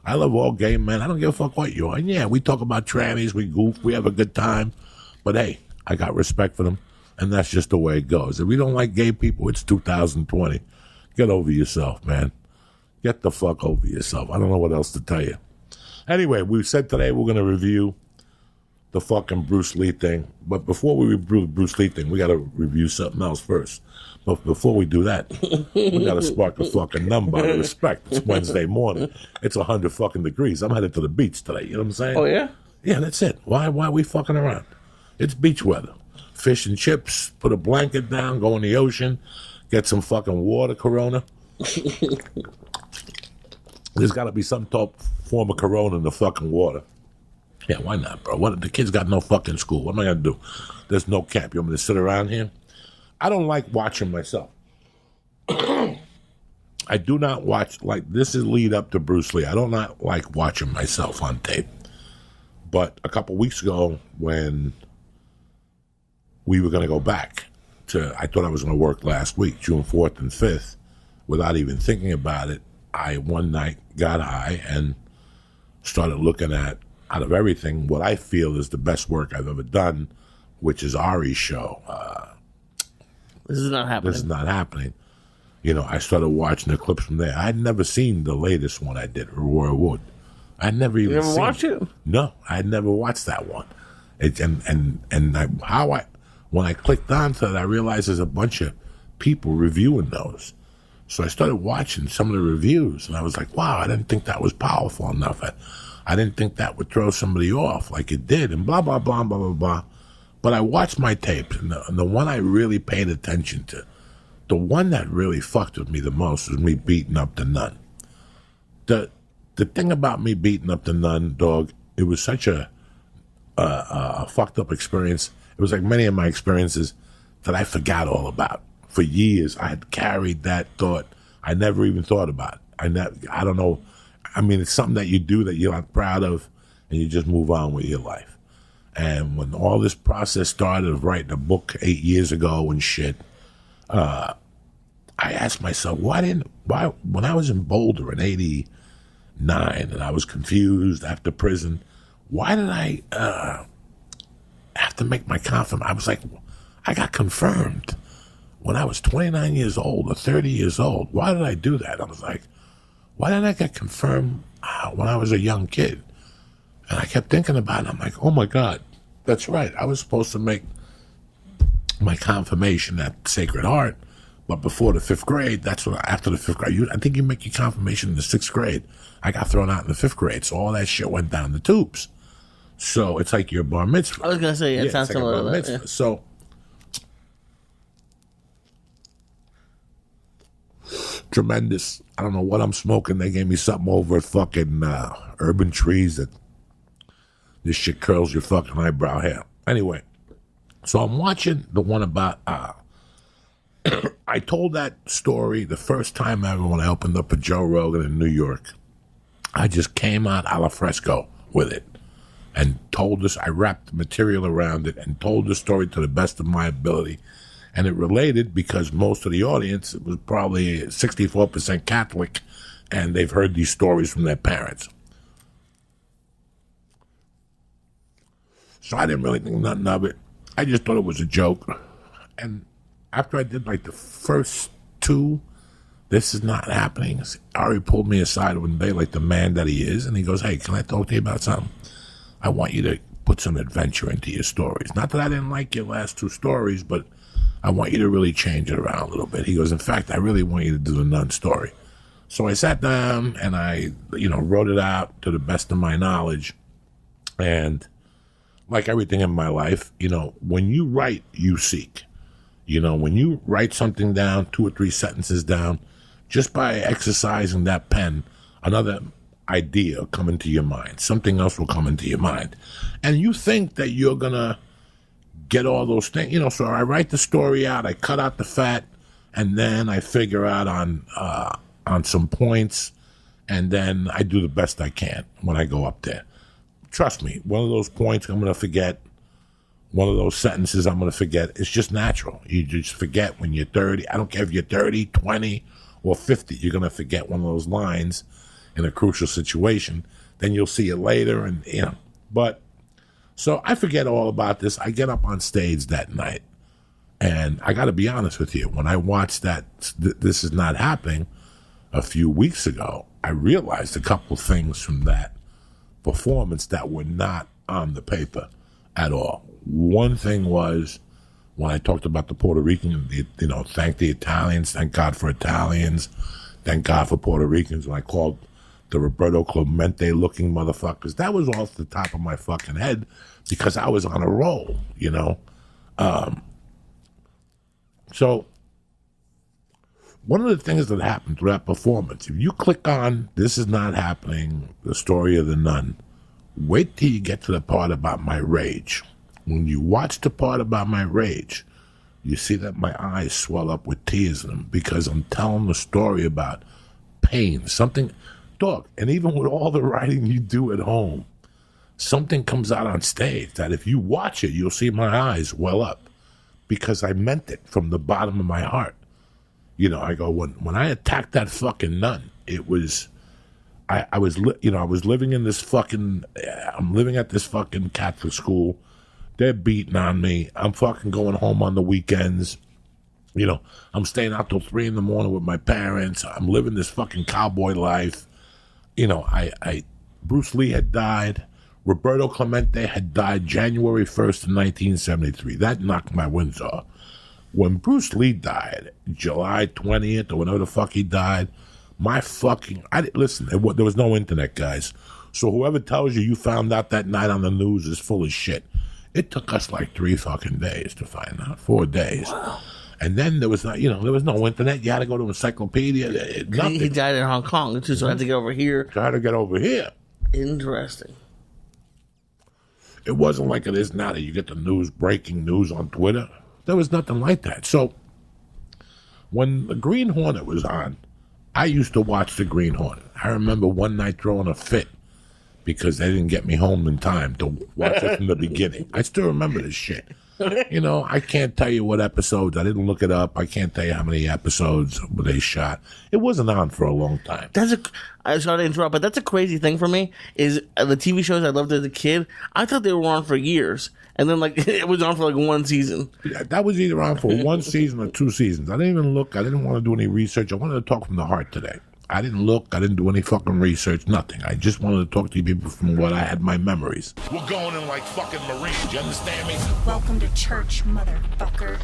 I love all gay men. I don't give a fuck what you are. And yeah, we talk about trannies, we goof, we have a good time. But hey, I got respect for them, and that's just the way it goes. If we don't like gay people, it's 2020. Get over yourself, man. Get the fuck over yourself. I don't know what else to tell you. Anyway, we said today we're going to review the fucking Bruce Lee thing. But before we review the Bruce Lee thing, we got to review something else first. But before we do that, we got to spark a fucking number out of respect. It's Wednesday morning. It's 100 fucking degrees. I'm headed to the beach today. You know what I'm saying? Oh, yeah? Yeah, that's it. Why are we fucking around? It's beach weather. Fish and chips, put a blanket down, go in the ocean, get some fucking water, Corona. There's got to be some form of Corona in the fucking water. Yeah, why not, bro? What? The kids got no fucking school. What am I going to do? There's no camp. You want me to sit around here? I don't like watching myself. I do not watch, like, this is lead up to Bruce Lee. I do not like watching myself on tape. But a couple weeks ago, when we were going to go back to, I thought I was going to work last week, June 4th and 5th, without even thinking about it, I one night got high and started looking at, out of everything, what I feel is the best work I've ever done, which is Ari's show. This is not happening. This is not happening. You know, I started watching the clips from there. I'd never seen the latest one I did, Roy Wood. I'd never even seen watched it? No, I'd never watched that one. When I clicked onto it, I realized there's a bunch of people reviewing those. So I started watching some of the reviews, and I was like, wow, I didn't think that was powerful enough. I didn't think that would throw somebody off like it did, and blah, blah, blah, blah, blah, blah. But I watched my tapes, and the one I really paid attention to, the one that really fucked with me the most was me beating up the nun. The thing about me beating up the nun, dog, it was such a fucked up experience. It was like many of my experiences that I forgot all about. For years, I had carried that thought. I never even thought about it. I don't know. I mean, it's something that you do that you're not proud of, and you just move on with your life. And when all this process started of writing a book 8 years ago and shit, I asked myself, why when I was in Boulder in 89 and I was confused after prison, why did I have to make my confirmation? I was like, I got confirmed when I was 29 years old or 30 years old. Why did I do that? I was like, why didn't I get confirmed when I was a young kid? And I kept thinking about it. I'm like, oh my God, that's right. I was supposed to make my confirmation at Sacred Heart, but before the 5th grade, after the 5th grade, I think you make your confirmation in the 6th grade. I got thrown out in the 5th grade, so all that shit went down the tubes. So it's like your bar mitzvah. I was going to say, it sounds like similar a bar to mitzvah. that. Yeah. So tremendous. I don't know what I'm smoking. They gave me something over at fucking Urban Trees that this shit curls your fucking eyebrow hair. Anyway, so I'm watching the one about, I told that story the first time ever when I opened up a Joe Rogan in New York. I just came out a la fresco with it and told this, I wrapped the material around it and told the story to the best of my ability. And it related because most of the audience was probably 64% Catholic, and they've heard these stories from their parents. So I didn't really think nothing of it. I just thought it was a joke. And after I did like the first two, this is not happening, Ari pulled me aside one day like the man that he is, and he goes, hey, can I talk to you about something? I want you to put some adventure into your stories. Not that I didn't like your last two stories, but I want you to really change it around a little bit. He goes, in fact, I really want you to do the nun story. So I sat down and I, wrote it out to the best of my knowledge. And like everything in my life, when you write, you seek. When you write something down, 2 or 3 sentences down, just by exercising that pen, another idea will come into your mind. Something else will come into your mind. And you think that you're going to get all those things, so I write the story out, I cut out the fat, and then I figure out on some points, and then I do the best I can when I go up there. Trust me, one of those points I'm going to forget, one of those sentences I'm going to forget. It's just natural. You just forget when you're 30. I don't care if you're 30, 20, or 50, you're going to forget one of those lines. in a crucial situation, then you'll see it later, and But so I forget all about this. I get up on stage that night, and I got to be honest with you. When I watched that, This Is Not Happening a few weeks ago, I realized a couple things from that performance that were not on the paper at all. One thing was when I talked about the Puerto Rican, thank the Italians, thank God for Italians, thank God for Puerto Ricans. When I called the Roberto Clemente looking motherfuckers, that was off the top of my fucking head because I was on a roll, So one of the things that happened through that performance, if you click on This Is Not Happening, the story of the nun, wait till you get to the part about my rage. When you watch the part about my rage, you see that my eyes swell up with tears in them because I'm telling the story about pain, something, dog, and even with all the writing you do at home, something comes out on stage that if you watch it, you'll see my eyes well up because I meant it from the bottom of my heart. I go, when I attacked that fucking nun, it was, I was living in this fucking, I'm living at this fucking Catholic school. They're beating on me. I'm fucking going home on the weekends. I'm staying out till 3 a.m. with my parents. I'm living this fucking cowboy life. Bruce Lee had died. Roberto Clemente had died January 1st, 1973. That knocked my winds off. When Bruce Lee died, July 20th or whenever the fuck he died, listen, there was no internet, guys. So whoever tells you found out that night on the news is full of shit. It took us like 3 fucking days to find out, 4 days. Wow. And then there was no internet. You had to go to encyclopedia. Nothing. He died in Hong Kong too, so I had to get over here. So I had to get over here. Interesting. It wasn't like it is now that you get the news, breaking news on Twitter. There was nothing like that. So when the Green Hornet was on, I used to watch the Green Hornet. I remember one night throwing a fit because they didn't get me home in time to watch it from the beginning. I still remember this shit. I can't tell you what episodes. I didn't look it up. I can't tell you how many episodes they shot. It wasn't on for a long time. I'm sorry to interrupt, but that's a crazy thing for me, is the TV shows I loved as a kid, I thought they were on for years. And then, it was on for, 1 season. Yeah, that was either on for 1 season or 2 seasons. I didn't even look. I didn't want to do any research. I wanted to talk from the heart today. I didn't look. I didn't do any fucking research. Nothing. I just wanted to talk to you people from what I had my memories. We're going in like fucking Marines. You understand me? Welcome to church, motherfucker.